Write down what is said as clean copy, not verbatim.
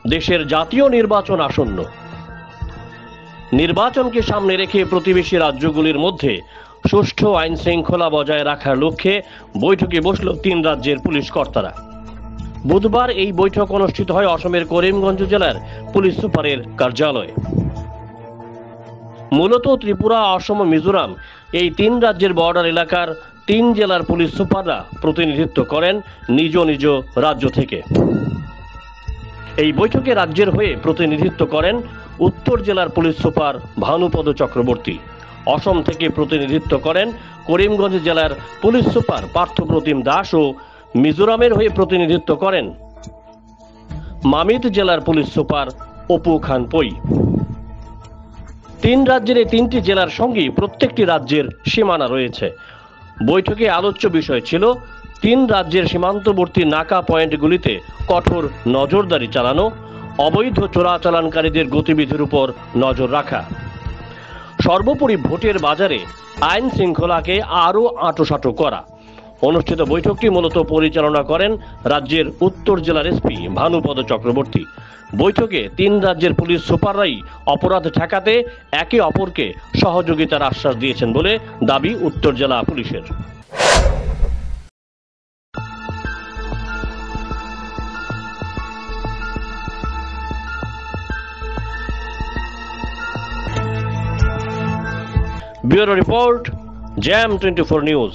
দেশের জাতীয় নির্বাচন আসন্ন। নির্বাচনকে সামনে রেখে প্রতিবেশী রাজ্যগুলির মধ্যে সুষ্ঠু আইন শৃঙ্খলা বজায় রাখার লক্ষ্যে বৈঠকে বসল 3 রাজ্যের পুলিশ কর্তারা। বুধবার এই বৈঠক অনুষ্ঠিত হয় অসমের করিমগঞ্জ জেলার পুলিশ সুপারের কার্যালয়ে। মূলত ত্রিপুরা, অসম ও মিজোরাম এই 3 রাজ্যের বর্ডার এলাকার 3 জেলার পুলিশ সুপাররা প্রতিনিধিত্ব করেন নিজ নিজ রাজ্য থেকে। এই বৈঠকে রাজ্যের হয়ে প্রতিনিধিত্ব করেন উত্তর জেলার পুলিশ সুপার ভানুপদ চক্রবর্তী। অসম থেকে প্রতিনিধিত্ব করেন করিমগঞ্জ জেলার পুলিশ সুপার পার্থপ্রতিম দাস ও মিজোরামের হয়ে প্রতিনিধিত্ব করেন মামিত জেলার পুলিশ সুপার অপু খান পই। 3 রাজ্যের এই 3টি জেলার সঙ্গেই প্রত্যেকটি রাজ্যের সীমানা রয়েছে। বৈঠকে আলোচ্য বিষয় ছিল 3 রাজ্যের সীমান্তবর্তী নাকা পয়েন্টগুলিতে কঠোর নজরদারি চালানো, অবৈধ চোরাচালানকারীদের গতিবিধির উপর নজর রাখা, সর্বোপরি ভোটের বাজারে আইন শৃঙ্খলাকে আরও আঁটোসাঁটো করা। অনুষ্ঠিত বৈঠকটি মূলত পরিচালনা করেন রাজ্যের উত্তর জেলার এসপি ভানুপদ চক্রবর্তী। বৈঠকে 3 রাজ্যের পুলিশ সুপাররাই অপরাধ ঠেকাতে একে অপরকে সহযোগিতার আশ্বাস দিয়েছেন বলে দাবি উত্তর জেলা পুলিশের। Bureau report, jam 24 news.